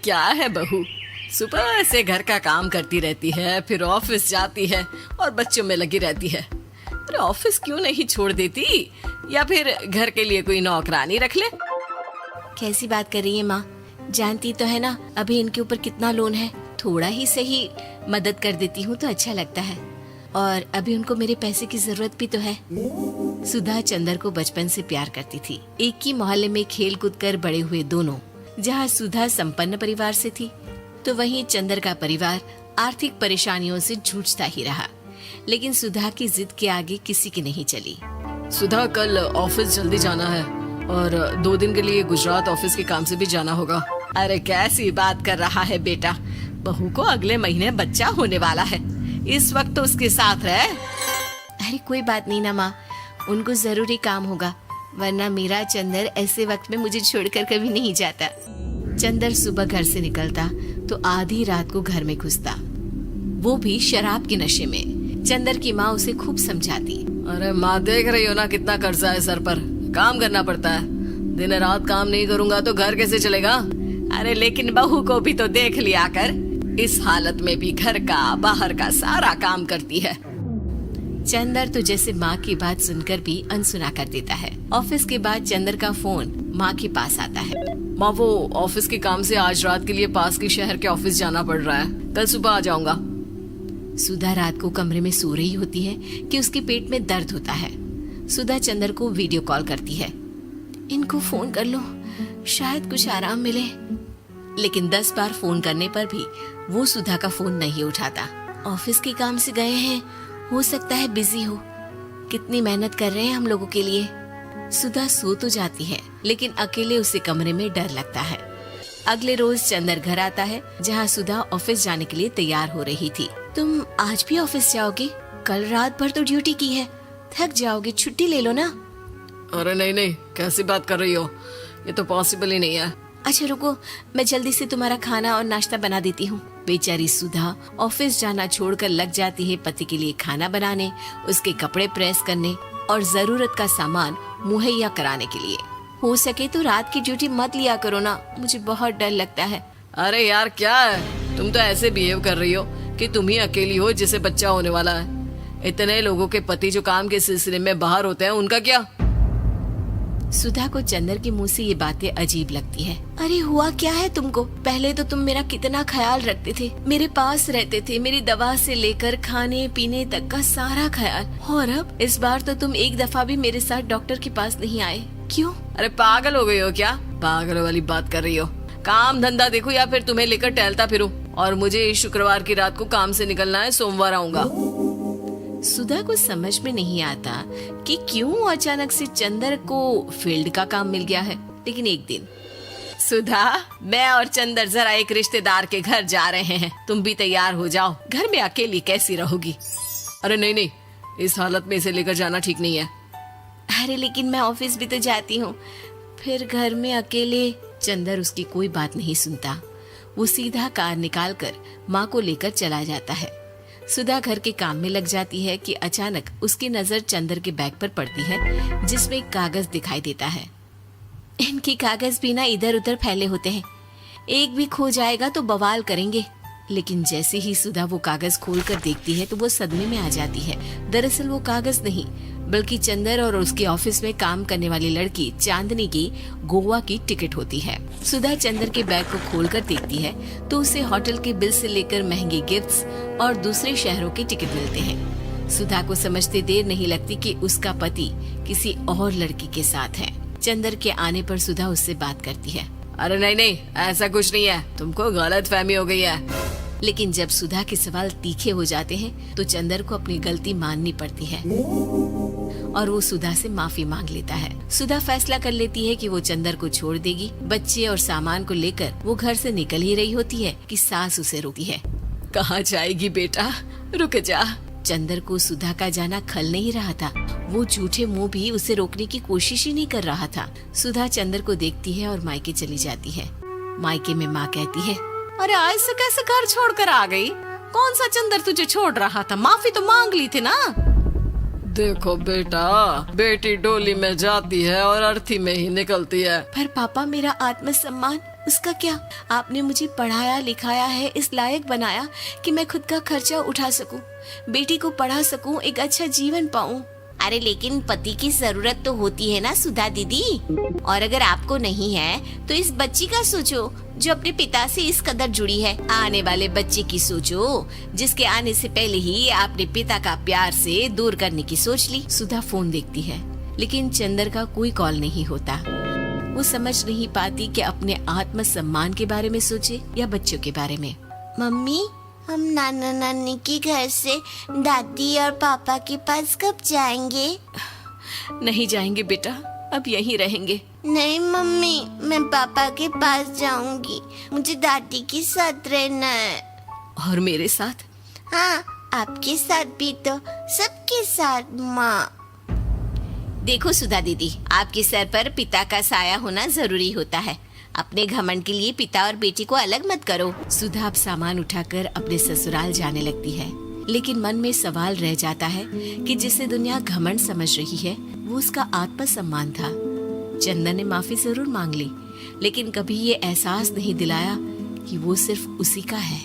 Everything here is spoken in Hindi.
क्या है बहू, सुबह से घर का काम करती रहती है, फिर ऑफिस जाती है और बच्चों में लगी रहती है। अरे ऑफिस क्यों नहीं छोड़ देती, या फिर घर के लिए कोई नौकरानी रख ले। कैसी बात कर रही है माँ, जानती तो है ना अभी इनके ऊपर कितना लोन है। थोड़ा ही सही मदद कर देती हूँ तो अच्छा लगता है, और अभी उनको मेरे पैसे की जरूरत भी तो है। सुधा चंदर को बचपन से प्यार करती थी। एक ही मोहल्ले में खेल कूद कर बड़े हुए दोनों। जहाँ सुधा संपन्न परिवार से थी तो वहीं चंदर का परिवार आर्थिक परेशानियों से जूझता ही रहा। लेकिन सुधा की जिद के आगे किसी की नहीं चली। सुधा, कल ऑफिस जल्दी जाना है और 2 दिन के लिए गुजरात ऑफिस के काम से भी जाना होगा। अरे कैसी बात कर रहा है बेटा, बहू को अगले महीने बच्चा होने वाला है, इस वक्त तो उसके साथ रहे। अरे कोई बात नहीं ना माँ, उनको जरूरी काम होगा, वरना मेरा चंदर ऐसे वक्त में मुझे छोड़कर कभी नहीं जाता। चंदर सुबह घर से निकलता तो आधी रात को घर में घुसता, वो भी शराब के नशे में। चंदर की माँ उसे खूब समझाती। अरे माँ, देख रही हो ना कितना कर्जा है सर पर, काम करना पड़ता है, दिन रात काम नहीं करूँगा तो घर कैसे चलेगा। अरे लेकिन बहू को भी तो देख लिया कर, इस हालत में भी घर का बाहर का सारा काम करती है। चंदर तो जैसे माँ की बात सुनकर भी अनसुना कर देता है। ऑफिस के बाद चंदर का फोन माँ के पास आता है। माँ, वो ऑफिस के काम से आज रात के लिए पास के शहर के ऑफिस जाना पड़ रहा है, कल सुबह आ जाऊंगा। सुधा रात को कमरे में सो रही होती है कि उसके पेट में दर्द होता है। सुधा चंदर को वीडियो कॉल करती है। इनको फोन कर लो, शायद कुछ आराम मिले। लेकिन 10 बार फोन करने पर भी वो सुधा का फोन नहीं उठाता। ऑफिस के काम से गए हैं, हो सकता है बिजी हो। कितनी मेहनत कर रहे हैं हम लोगों के लिए। सुधा सो तो जाती है, लेकिन अकेले उसे कमरे में डर लगता है। अगले रोज चंदर घर आता है, जहाँ सुधा ऑफिस जाने के लिए तैयार हो रही थी। तुम आज भी ऑफिस जाओगे? कल रात भर तो ड्यूटी की है, थक जाओगे, छुट्टी ले लो ना। अरे नहीं नहीं, कैसी बात कर रही हो, ये तो पॉसिबल ही नहीं है। अच्छा रुको, मैं जल्दी से तुम्हारा खाना और नाश्ता बना देती हूँ। बेचारी सुधा ऑफिस जाना छोड़कर लग जाती है पति के लिए खाना बनाने, उसके कपड़े प्रेस करने और जरूरत का सामान मुहैया कराने के लिए। हो सके तो रात की ड्यूटी मत लिया करो ना, मुझे बहुत डर लगता है। अरे यार क्या है, तुम तो ऐसे बिहेव कर रही हो कि तुम ही अकेली हो जिसे बच्चा होने वाला है। इतने लोगों के पति जो काम के सिलसिले में बाहर होते हैं, उनका क्या। सुधा को चंदर के मुंह से ये बातें अजीब लगती है। अरे हुआ क्या है तुमको? पहले तो तुम मेरा कितना ख्याल रखते थे, मेरे पास रहते थे, मेरी दवा से लेकर खाने पीने तक का सारा ख्याल। और अब इस बार तो तुम एक दफा भी मेरे साथ डॉक्टर के पास नहीं आए, क्यों? अरे पागल हो गई हो क्या? पागल वाली बात कर रही हो। काम धंधा देखो या फिर तुम्हें लेकर टहलता फिरूं। और मुझे शुक्रवार की रात को काम से निकलना है, सोमवार आऊंगा। सुधा को समझ में नहीं आता कि क्यों अचानक से चंदर को फील्ड का काम मिल गया है। लेकिन एक दिन, सुधा, मैं और चंदर जरा एक रिश्तेदार के घर जा रहे हैं, तुम भी तैयार हो जाओ, घर में अकेली कैसी रहोगी। अरे नहीं नहीं, इस हालत में इसे लेकर जाना ठीक नहीं है। अरे लेकिन मैं ऑफिस भी तो जाती हूँ, फिर घर में अकेले। चंदर उसकी कोई बात नहीं सुनता। वो सीधा कार निकाल कर माँ को लेकर चला जाता है। सुधा घर के काम में लग जाती है कि अचानक उसकी नजर चंदर के बैग पर पड़ती है, जिसमें एक कागज दिखाई देता है। इनकी कागज भी ना इधर उधर फैले होते हैं, एक भी खो जाएगा तो बवाल करेंगे। लेकिन जैसे ही सुधा वो कागज खोलकर देखती है तो वो सदमे में आ जाती है। दरअसल वो कागज नहीं, बल्कि चंदर और उसके ऑफिस में काम करने वाली लड़की चांदनी की गोवा की टिकट होती है। सुधा चंदर के बैग को खोलकर देखती है तो उसे होटल के बिल से लेकर महंगे गिफ्ट्स और दूसरे शहरों के टिकट मिलते हैं। सुधा को समझते देर नहीं लगती कि उसका पति किसी और लड़की के साथ है। चंदर के आने पर सुधा उससे बात करती है। अरे नहीं नहीं, ऐसा कुछ नहीं है, तुमको गलत फहमी हो गई है। लेकिन जब सुधा के सवाल तीखे हो जाते हैं तो चंदर को अपनी गलती माननी पड़ती है और वो सुधा से माफी मांग लेता है। सुधा फैसला कर लेती है कि वो चंदर को छोड़ देगी। बच्चे और सामान को लेकर वो घर से निकल ही रही होती है कि सास उसे रोकती है। कहाँ जाएगी बेटा, रुक जा। चंदर को सुधा का जाना खल नहीं रहा था। वो झूठे मुंह भी उसे रोकने की कोशिश ही नहीं कर रहा था। सुधा चंदर को देखती है और मायके चली जाती है। मायके में माँ कहती है, अरे आज से कैसे घर छोड़कर आ गई? कौन सा चंदर तुझे छोड़ रहा था? माफी तो मांग ली थी ना। देखो बेटा, बेटी डोली में जाती है और अर्थी में ही निकलती है। पर पापा, मेरा आत्मसम्मान। उसका क्या? आपने मुझे पढ़ाया लिखाया है, इस लायक बनाया कि मैं खुद का खर्चा उठा सकूं, बेटी को पढ़ा सकूं, एक अच्छा जीवन पाऊं। अरे लेकिन पति की जरूरत तो होती है ना सुधा दीदी, और अगर आपको नहीं है तो इस बच्ची का सोचो जो अपने पिता से इस कदर जुड़ी है। आने वाले बच्चे की सोचो जिसके आने से पहले ही आपने पिता का प्यार से दूर करने की सोच ली। सुधा फोन देखती है लेकिन चंदर का कोई कॉल नहीं होता। वो समझ नहीं पाती कि अपने आत्म सम्मान के बारे में सोचे या बच्चों के बारे में। मम्मी, हम नाना नानी के घर से दादी और पापा के पास कब जाएंगे? नहीं जाएंगे बेटा, अब यहीं रहेंगे। नहीं मम्मी, मैं पापा के पास जाऊंगी। मुझे दादी के साथ रहना है। और मेरे साथ? हाँ, आपके साथ भी तो, सबके साथ माँ। देखो सुधा दीदी, आपके सर पर पिता का साया होना जरूरी होता है। अपने घमंड के लिए पिता और बेटी को अलग मत करो। सुधा अब सामान उठाकर अपने ससुराल जाने लगती है, लेकिन मन में सवाल रह जाता है कि जिसे दुनिया घमंड समझ रही है वो उसका आत्मसम्मान था। चंदन ने माफी जरूर मांग ली, लेकिन कभी ये एहसास नहीं दिलाया कि वो सिर्फ उसी का है।